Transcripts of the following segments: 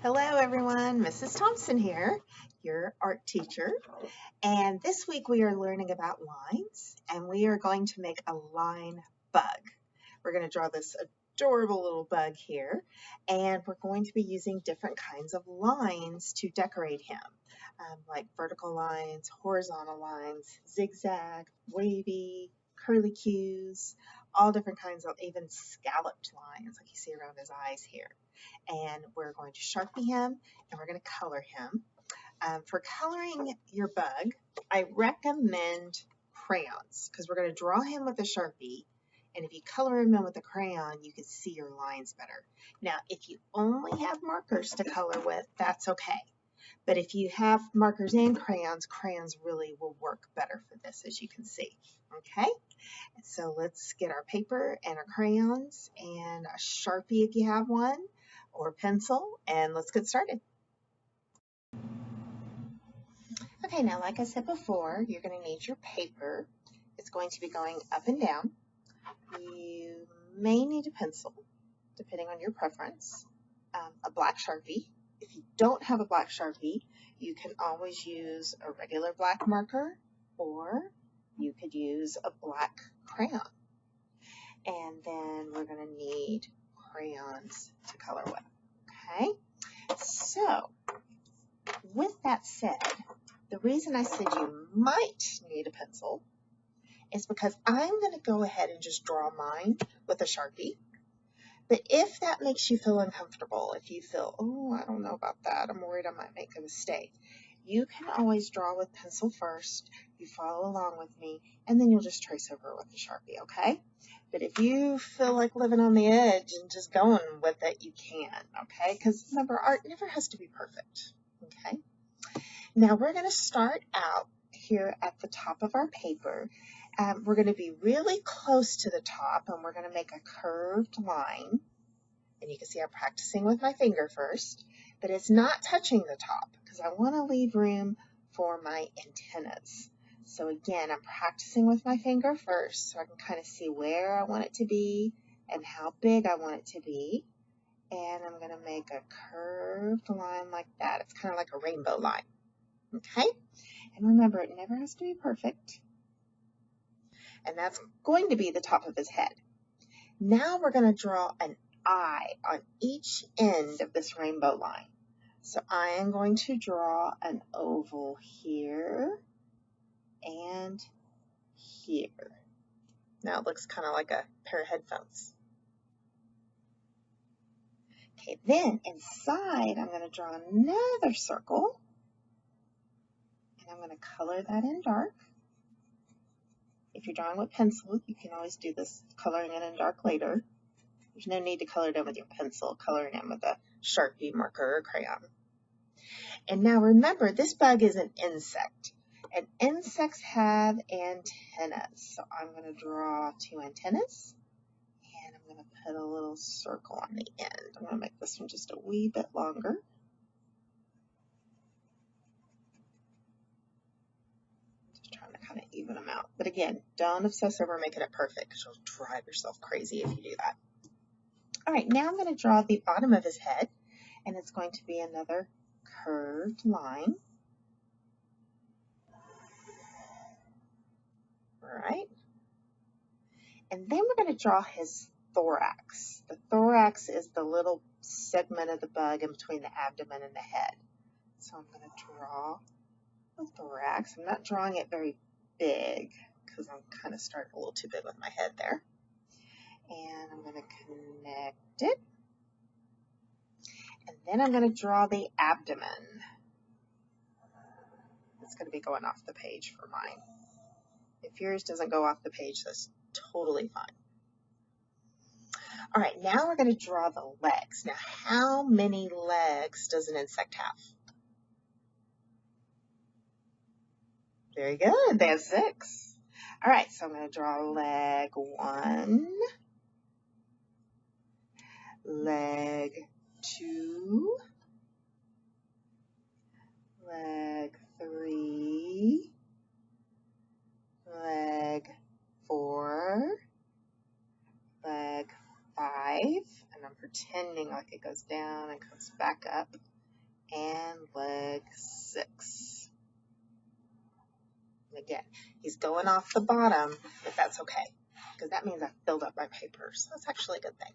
Hello everyone, Mrs. Thompson here, your art teacher. And this week we are learning about lines and we are going to make a line bug. We're going to draw this adorable little bug here and we're going to be using different kinds of lines to decorate him. Like vertical lines, horizontal lines, zigzag, wavy, curly cues, all different kinds of even scalloped lines like you see around his eyes here. And we're going to Sharpie him and we're going to color him. For coloring your bug, I recommend crayons because we're going to draw him with a Sharpie. And if you color him in with a crayon, you can see your lines better. Now, if you only have markers to color with, that's okay. But if you have markers and crayons, crayons really will work better for this, as you can see. Okay, so let's get our paper and our crayons and a Sharpie if you have one, or pencil, and let's get started. Okay, now like I said before, you're going to need your paper. It's going to be going up and down. You may need a pencil, depending on your preference, a black Sharpie. If you don't have a black Sharpie, you can always use a regular black marker, or you could use a black crayon. And then we're going to need crayons to color with. Okay, so with that said, the reason I said you might need a pencil is because I'm going to go ahead and just draw mine with a Sharpie. But if that makes you feel uncomfortable, if you feel, oh, I don't know about that, I'm worried I might make a mistake, you can always draw with pencil first, you follow along with me, and then you'll just trace over with the Sharpie, okay? But if you feel like living on the edge and just going with it, you can, okay? Because remember, art never has to be perfect, okay? Now we're going to start out here at the top of our paper. We're going to be really close to the top and we're going to make a curved line. And you can see I'm practicing with my finger first, but it's not touching the top because I want to leave room for my antennas. So again, I'm practicing with my finger first so I can kind of see where I want it to be and how big I want it to be. And I'm going to make a curved line like that. It's kind of like a rainbow line. Okay? And remember, it never has to be perfect. And that's going to be the top of his head. Now we're going to draw an eye on each end of this rainbow line. So I am going to draw an oval here and here. Now it looks kind of like a pair of headphones. Okay, then inside I'm going to draw another circle. And I'm going to color that in dark. If you're drawing with pencil, you can always do this coloring it in dark later. There's no need to color it in with your pencil, color it in with a Sharpie marker or crayon. And now remember, this bug is an insect. And insects have antennas. So I'm going to draw two antennas. And I'm going to put a little circle on the end. I'm going to make this one just a wee bit longer. Kind of even them out. But again, don't obsess over making it perfect because you'll drive yourself crazy if you do that. All right, now I'm going to draw the bottom of his head, and it's going to be another curved line. All right. And then we're going to draw his thorax. The thorax is the little segment of the bug in between the abdomen and the head. So I'm going to draw the thorax. I'm not drawing it very big because I'm kind of starting a little too big with my head there. And I'm going to connect it. And then I'm going to draw the abdomen. It's going to be going off the page for mine. If yours doesn't go off the page, that's totally fine. All right, now we're going to draw the legs. Now, how many legs does an insect have? Very good. They have 6. All right, so I'm going to draw leg 1, leg 2, leg 3, leg 4, leg 5, and I'm pretending like it goes down and comes back up. and leg 6. And again, he's going off the bottom, but that's okay, because that means I filled up my paper, so that's actually a good thing.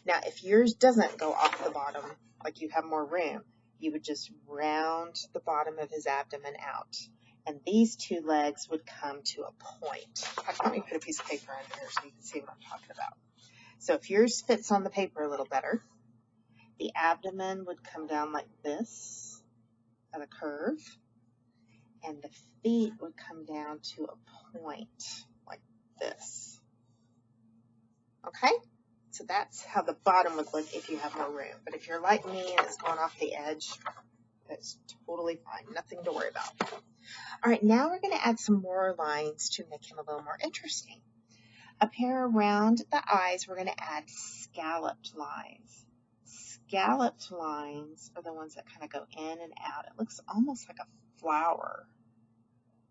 Now, if yours doesn't go off the bottom, like you have more room, you would just round the bottom of his abdomen out. And these 2 legs would come to a point. Let me put a piece of paper under here so you can see what I'm talking about. So if yours fits on the paper a little better, the abdomen would come down like this at a curve, and the feet would come down to a point like this. Okay? So that's how the bottom would look if you have more room. But if you're like me and it's going off the edge, that's totally fine. Nothing to worry about. All right, now we're going to add some more lines to make him a little more interesting. Up here around the eyes, we're going to add scalloped lines. Scalloped lines are the ones that kind of go in and out. It looks almost like a flower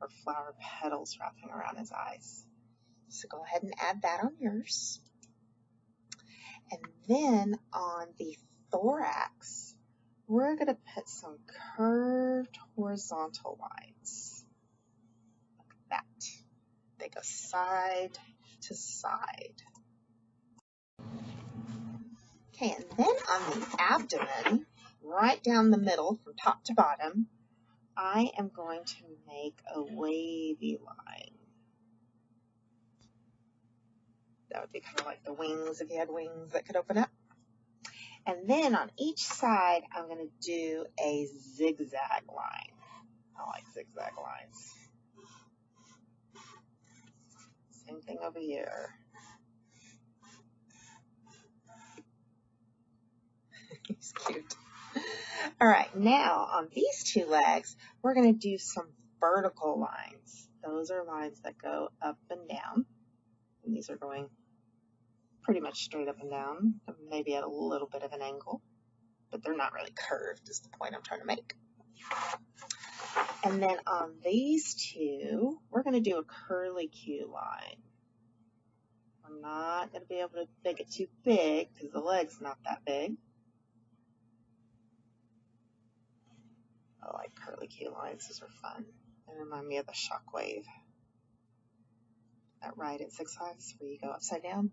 or flower petals wrapping around his eyes. So go ahead and add that on yours. And then on the thorax, we're going to put some curved horizontal lines like that. They go side to side. Okay, and then on the abdomen, right down the middle from top to bottom, I am going to make a wavy line. That would be kind of like the wings if you had wings that could open up. And then on each side, I'm going to do a zigzag line. I like zigzag lines. Same thing over here. He's cute. All right, now on these 2 legs, we're going to do some vertical lines. Those are lines that go up and down. And these are going pretty much straight up and down, maybe at a little bit of an angle, but they're not really curved is the point I'm trying to make. And then on these 2, we're going to do a curlicue line. I'm not going to be able to make it too big because the leg's not that big. I like curlicue lines. These are fun. They remind me of the shockwave. That ride at Six Flags where you go upside down.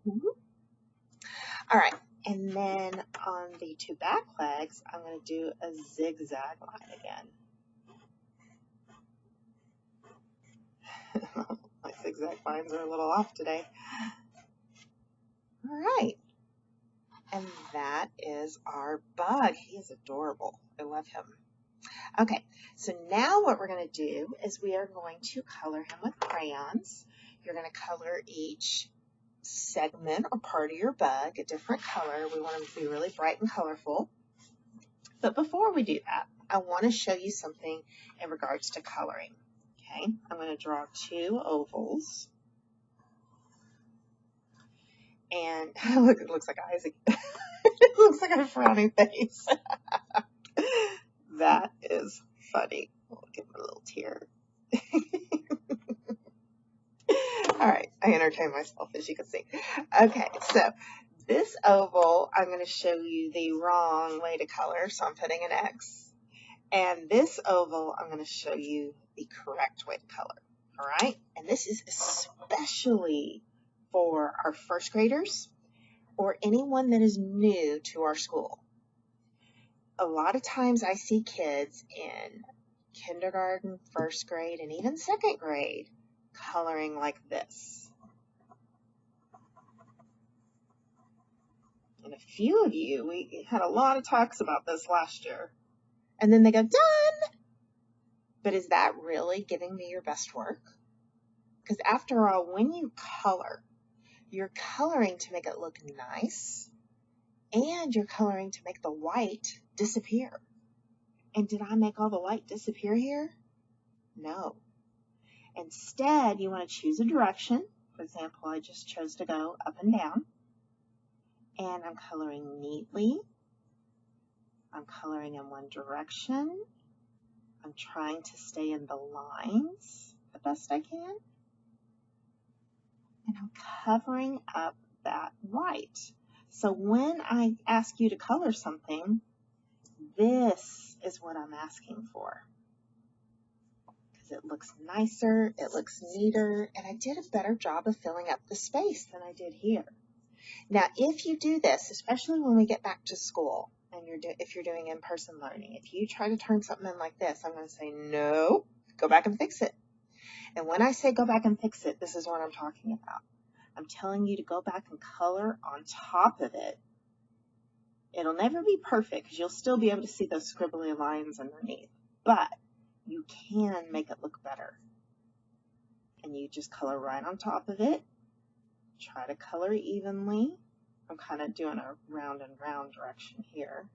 All right, and then on the 2 back legs, I'm going to do a zigzag line again. My zigzag lines are a little off today. All right, and that is our bug. He is adorable. I love him. Okay, so now what we're going to do is we are going to color him with crayons. You're going to color each segment or part of your bug a different color. We want them to be really bright and colorful. But before we do that, I want to show you something in regards to coloring. Okay, I'm going to draw 2 ovals. And look, it looks like Isaac. It looks like a frowny face. That is funny. I'll give him a little tear. All right, I entertain myself, as you can see. Okay, so this oval, I'm going to show you the wrong way to color, so I'm putting an X. And this oval, I'm going to show you the correct way to color. All right, and this is especially for our first graders or anyone that is new to our school. A lot of times I see kids in kindergarten, first grade, and even second grade coloring like this. And a few of you, we had a lot of talks about this last year. And then they go, done! But is that really giving me your best work? Because after all, when you color, you're coloring to make it look nice, and you're coloring to make the white disappear. And did I make all the white disappear here? No. Instead, you want to choose a direction. For example, I just chose to go up and down. And I'm coloring neatly. I'm coloring in one direction. I'm trying to stay in the lines the best I can. And I'm covering up that white. So when I ask you to color something, this is what I'm asking for. Because it looks nicer, it looks neater, and I did a better job of filling up the space than I did here. Now, if you do this, especially when we get back to school, and if you're doing in-person learning, if you try to turn something in like this, I'm going to say, no, go back and fix it. And when I say go back and fix it, this is what I'm talking about. I'm telling you to go back and color on top of it. It'll never be perfect because you'll still be able to see those scribbly lines underneath, but you can make it look better. And you just color right on top of it. Try to color evenly. I'm kind of doing a round and round direction here,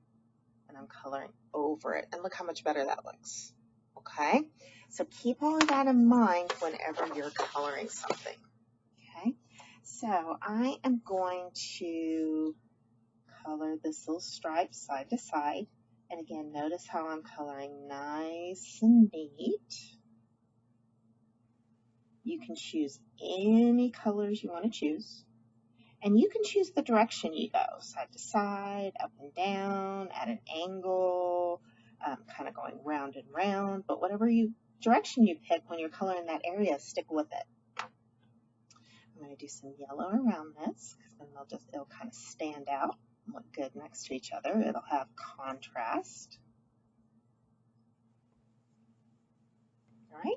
and I'm coloring over it. And look how much better that looks. Okay, so keep all of that in mind whenever you're coloring something. Okay, so I am going to color this little stripe side to side. And again, notice how I'm coloring nice and neat. You can choose any colors you want to choose. And you can choose the direction you go, side to side, up and down, at an angle, kind of going round and round. But whatever direction you pick when you're coloring that area, stick with it. I'm going to do some yellow around this, because then it'll kind of stand out and look good next to each other. It'll have contrast. All right.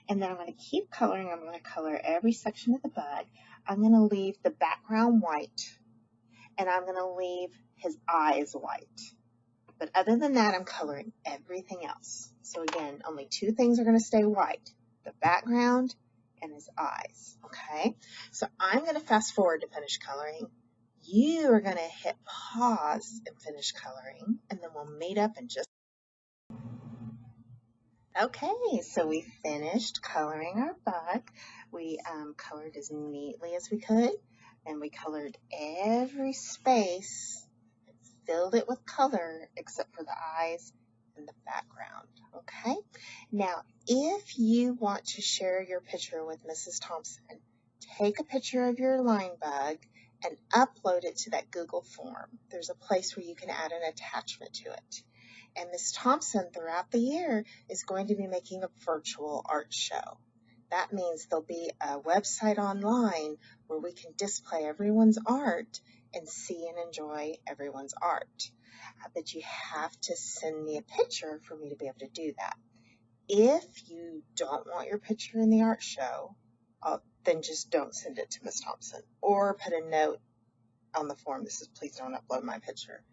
And then I'm going to keep coloring. I'm going to color every section of the bug. I'm going to leave the background white, and I'm going to leave his eyes white. But other than that, I'm coloring everything else. So again, only two things are going to stay white, the background and his eyes. Okay, so I'm going to fast forward to finish coloring. You are going to hit pause and finish coloring, and then we'll meet up in just. Okay, so we finished coloring our bug. We colored as neatly as we could, and we colored every space, filled it with color except for the eyes and the background. Okay, now if you want to share your picture with Mrs. Thompson, take a picture of your line bug and upload it to that Google form. There's a place where you can add an attachment to it. And Ms. Thompson, throughout the year, is going to be making a virtual art show. That means there'll be a website online where we can display everyone's art and see and enjoy everyone's art. But you have to send me a picture for me to be able to do that. If you don't want your picture in the art show, then just don't send it to Ms. Thompson, or put a note on the form that says, please don't upload my picture.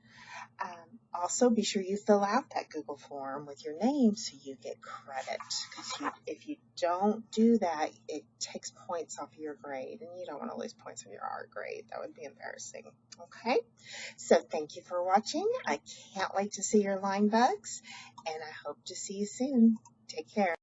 Also, be sure you fill out that Google form with your name so you get credit. Because if you don't do that, it takes points off of your grade, and you don't want to lose points on your art grade. That would be embarrassing. Okay, so thank you for watching. I can't wait to see your line bugs, and I hope to see you soon. Take care.